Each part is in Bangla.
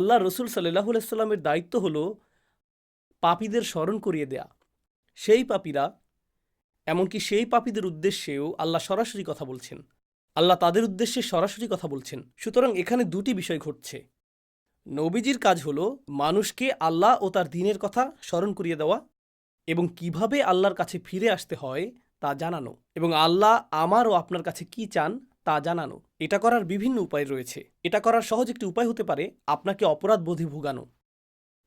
আল্লাহ রসুল সাল্লাল্লাহু আলাইহি সাল্লামের দায়িত্ব হলো পাপীদের স্মরণ করিয়ে দেয়া। সেই পাপীরা, এমনকি সেই পাপীদের উদ্দেশ্যেও আল্লাহ সরাসরি কথা বলছেন। আল্লাহ তাদের উদ্দেশ্যে সরাসরি কথা বলছেন। সুতরাং এখানে দুটি বিষয় ঘটছে। নবীজির কাজ হলো মানুষকে আল্লাহ ও তার দ্বীনের কথা স্মরণ করিয়ে দেওয়া এবং কিভাবে আল্লাহর কাছে ফিরে আসতে হয় তা জানানো, এবং আল্লাহ আমার ও আপনার কাছে কি চান তা জানানো। এটা করার বিভিন্ন উপায় রয়েছে। এটা করার সহজ একটি উপায় হতে পারে আপনাকে অপরাধ বোধে ভোগানো।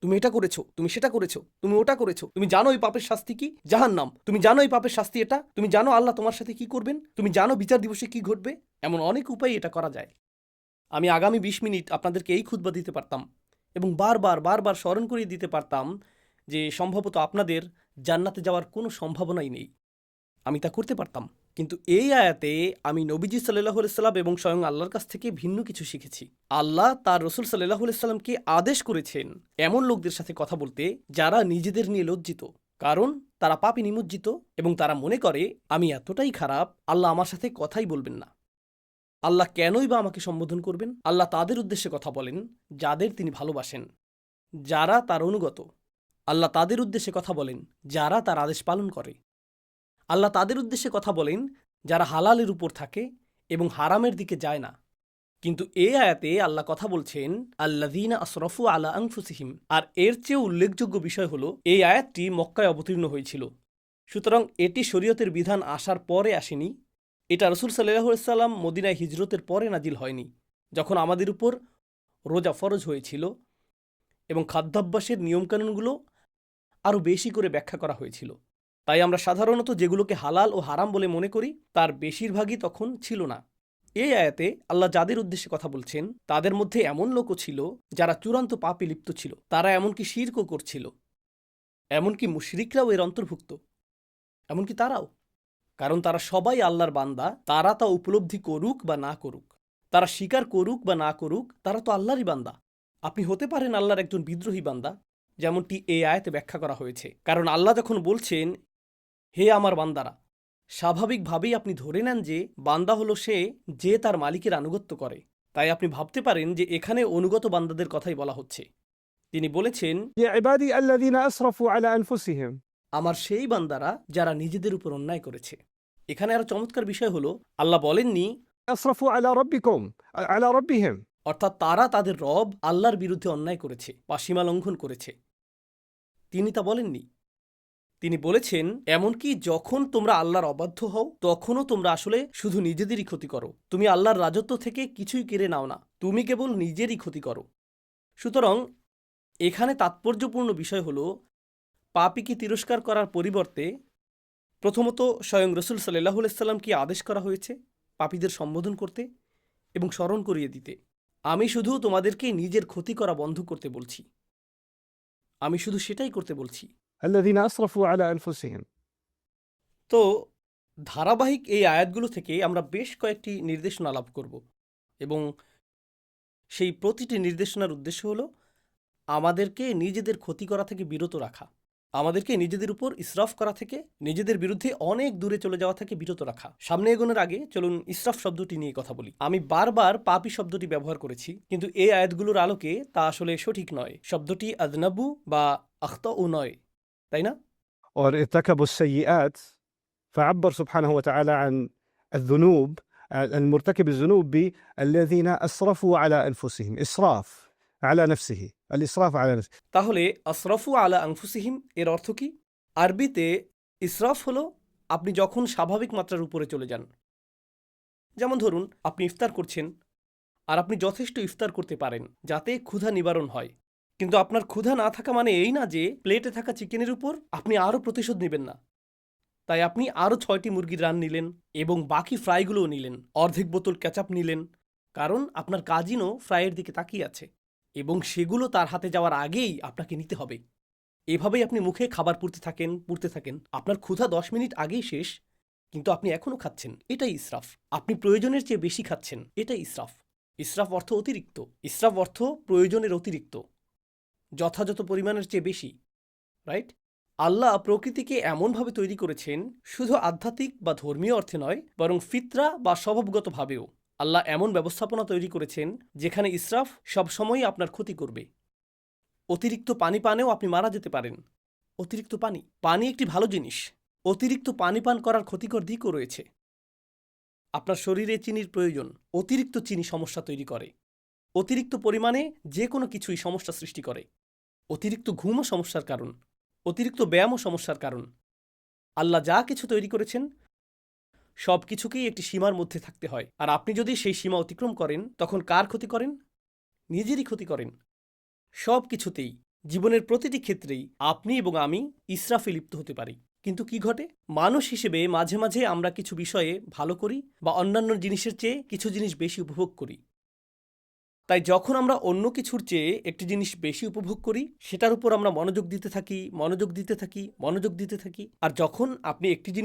তুমি এটা করেছো, তুমি সেটা করেছো, তুমি ওটা করেছো, তুমি জানো এই পাপের শাস্তি কি? জাহান্নাম। তুমি জানো এই পাপের শাস্তি এটা, তুমি জানো আল্লাহ তোমার সাথে কি করবেন, তুমি জানো বিচার দিবসে কি ঘটবে। এমন অনেক উপায় এটা করা যায়। আমি আগামী ২০ মিনিট আপনাদেরকে এই খুতবা দিতে পারতাম এবং বারবার বারবার স্মরণ করিয়ে দিতে পারতাম যে সম্ভবত আপনাদের জান্নাতে যাওয়ার কোনো সম্ভাবনাই নেই। আমি তা করতে পারতাম, কিন্তু এই আয়াতে আমি নবীজি সাল্লাল্লাহু আলাইহি সাল্লাম এবং স্বয়ং আল্লাহর কাছ থেকে ভিন্ন কিছু শিখেছি। আল্লাহ তার রসুল সাল্লাল্লাহু আলাইহি সাল্লামকে আদেশ করেছেন এমন লোকদের সাথে কথা বলতে যারা নিজেদের নিয়ে লজ্জিত, কারণ তারা পাপে নিমজ্জিত এবং তারা মনে করে আমি এতটাই খারাপ, আল্লাহ আমার সাথে কথাই বলবেন না। আল্লাহ কেনই বা আমাকে সম্বোধন করবেন? আল্লাহ তাদের উদ্দেশ্যে কথা বলেন যাদের তিনি ভালোবাসেন, যারা তার অনুগত। আল্লাহ তাদের উদ্দেশ্যে কথা বলেন যারা তার আদেশ পালন করে। আল্লাহ তাদের উদ্দেশ্যে কথা বলেন যারা হালালের উপর থাকে এবং হারামের দিকে যায় না। কিন্তু এই আয়াতে আল্লাহ কথা বলছেন আল্লাযীনা আসরাফু আলা আনফুসিহিম। আর এর চেয়ে উল্লেখযোগ্য বিষয় হলো এই আয়াতটি মক্কায় অবতীর্ণ হয়েছিল। সুতরাং এটি শরীয়তের বিধান আসার পরে আসেনি। এটা রসুল সাল্লাল্লাহু আলাইহি সাল্লাম মদিনায় হিজরতের পরে নাজিল হয়নি, যখন আমাদের উপর রোজা ফরজ হয়েছিল এবং খাদ্যাভ্যাসের নিয়মকানুনগুলো আরও বেশি করে ব্যাখ্যা করা হয়েছিল। তাই আমরা সাধারণত যেগুলোকে হালাল ও হারাম বলে মনে করি তার বেশিরভাগই তখন ছিল না। এই আয়াতে আল্লাহ যাদের উদ্দেশ্যে কথা বলছেন তাদের মধ্যে এমন লোকও ছিল যারা চূড়ান্ত পাপে লিপ্ত ছিল। তারা এমনকি শিরকও করছিল, এমনকি মুশরিকরাও এর অন্তর্ভুক্ত, এমনকি তারাও। কারণ তারা সবাই আল্লাহর বান্দা, তারা তা উপলব্ধি করুক বা না করুক, তারা স্বীকার করুক বা না করুক, তারা তো আল্লাহরই বান্দা। আপনি হতে পারেন আল্লাহর একজন বিদ্রোহী বান্দা, যেমনটি এই আয়াতে ব্যাখ্যা করা হয়েছে। কারণ আল্লাহ যখন বলছেন হে আমার বান্দারা, স্বাভাবিকভাবেই আপনি ধরে নেন যে বান্দা হলো সে যে তার মালিকের আনুগত্য করে। তাই আপনি ভাবতে পারেন যে এখানে অনুগত বান্দাদের কথাই বলা হচ্ছে। তিনি বলেছেন, يا عبادي الذين أسرفوا على أنفسهم আমার সেই বান্দারা যারা নিজেদের উপর অন্যায় করেছে। এখানে আরো চমৎকার বিষয় হলো আল্লাহ বলেননি أسرفوا على ربكم على ربهم অর্থাৎ তারা তাদের রব আল্লাহর বিরুদ্ধে অন্যায় করেছে বা সীমা লঙ্ঘন করেছে। তিনি তা বলেননি। তিনি বলেছেন এমনকি যখন তোমরা আল্লাহর অবাধ্য হও তখনও তোমরা আসলে শুধু নিজেদেরই ক্ষতি করো। তুমি আল্লাহর রাজত্ব থেকে কিছুই কেড়ে নাও না, তুমি কেবল নিজেরই ক্ষতি করো। সুতরাং এখানে তাৎপর্যপূর্ণ বিষয় হলো পাপীকে তিরস্কার করার পরিবর্তে প্রথমত স্বয়ং রসুল সাল্লাল্লাহু আলাইহি সাল্লামকে আদেশ করা হয়েছে পাপীদের সম্বোধন করতে এবং স্মরণ করিয়ে দিতে, আমি শুধু তোমাদেরকে নিজের ক্ষতি করা বন্ধ করতে বলছি, আমি শুধু সেটাই করতে বলছি। الذين أسرفوا على أنفسهم তো ধারাবাহিক এই আয়াতগুলো থেকে আমরা বেশ কয়েকটি নির্দেশনা লাভ করব এবং সেই প্রতিটি নির্দেশনার উদ্দেশ্য হলো আমাদেরকে নিজেদের ক্ষতি করা থেকে বিরত রাখা, আমাদেরকে নিজেদের উপর ইসরাফ করা থেকে, নিজেদের বিরুদ্ধে অনেক দূরে চলে যাওয়া থেকে বিরত রাখা। সামনে এগোনোর আগে চলুন ইসরাফ শব্দটি নিয়ে কথা বলি। আমি বারবার পাপী শব্দটি ব্যবহার করেছি, কিন্তু এই আয়াতগুলোর আলোকে তা আসলে সঠিক নয়। শব্দটি আদনাবু বা আখতাউ নয়, তাই না? وارتكبوا السيئات فعبر سبحانه وتعالى عن الذنوب المرتكب الذنوب بالذين أسرفوا على أنفسهم إسراف على نفسه الإسراف على نفسه তাহলে আসরাফু আলা আনফুসিহিম এর অর্থ কি? আরবিতে ইসরাফ হলো আপনি যখন স্বাভাবিক মাত্রার উপরে চলে যান। যেমন ধরুন আপনি ইফতার করছেন আর আপনি যথেষ্ট ইফতার করতে পারেন যাতে ক্ষুধা নিবারণ হয়, কিন্তু আপনার ক্ষুধা না থাকা মানে এই না যে প্লেটে থাকা চিকেনের উপর আপনি আরও প্রতিশোধ নেবেন না। তাই আপনি আরও ৬টি মুরগির রান নিলেন এবং বাকি ফ্রাইগুলোও নিলেন, অর্ধেক বোতল ক্যাচাপ নিলেন, কারণ আপনার কাজিনও ফ্রাইয়ের দিকে তাকিয়ে আছে এবং সেগুলো তার হাতে যাওয়ার আগেই আপনাকে নিতে হবে। এভাবেই আপনি মুখে খাবার পুড়তে থাকেন, আপনার ক্ষুধা ১০ মিনিট আগেই শেষ, কিন্তু আপনি এখনও খাচ্ছেন। এটাই ইসরাফ। আপনি প্রয়োজনের চেয়ে বেশি খাচ্ছেন, এটাই ইসরাফ। ইসরাফ অর্থ অতিরিক্ত। ইসরাফ অর্থ প্রয়োজনের অতিরিক্ত, যথাযথ পরিমাণের চেয়ে বেশি, রাইট? আল্লাহ প্রকৃতিকে এমনভাবে তৈরি করেছেন শুধু আধ্যাত্মিক বা ধর্মীয় অর্থে নয়, বরং ফিতরা বা স্বভাবগতভাবেও। আল্লাহ এমন ব্যবস্থাপনা তৈরি করেছেন যেখানে ইসরাফ সবসময়ই আপনার ক্ষতি করবে। অতিরিক্ত পানি পানেও আপনি মারা যেতে পারেন। অতিরিক্ত পানি পানি একটি ভালো জিনিস। অতিরিক্ত পানি পান করার ক্ষতিকর দিকও রয়েছে। আপনার শরীরে চিনির প্রয়োজন। অতিরিক্ত চিনি সমস্যা তৈরি করে। অতিরিক্ত পরিমাণে যে কোনো কিছুই সমস্যা সৃষ্টি করে। অতিরিক্ত ঘুমও সমস্যার কারণ। অতিরিক্ত ব্যায়ামও সমস্যার কারণ। আল্লাহ যা কিছু তৈরি করেছেন সব কিছুকেই একটি সীমার মধ্যে থাকতে হয়। আর আপনি যদি সেই সীমা অতিক্রম করেন তখন কার ক্ষতি করেন? নিজেরই ক্ষতি করেন। সব কিছুতেই, জীবনের প্রতিটি ক্ষেত্রেই আপনি এবং আমি ইসরাফে লিপ্ত হতে পারি। কিন্তু কি ঘটে? মানুষ হিসেবে মাঝে মাঝে আমরা কিছু বিষয়ে ভালো করি বা অন্যান্য জিনিসের চেয়ে কিছু জিনিস বেশি উপভোগ করি। তাই যখন আমরা অন্য কিছুর চেয়ে একটি জিনিস বেশি উপভোগ করি সেটার উপর আমরা মনোযোগ দিতে থাকি। আর যখন আপনি একটি জিনিস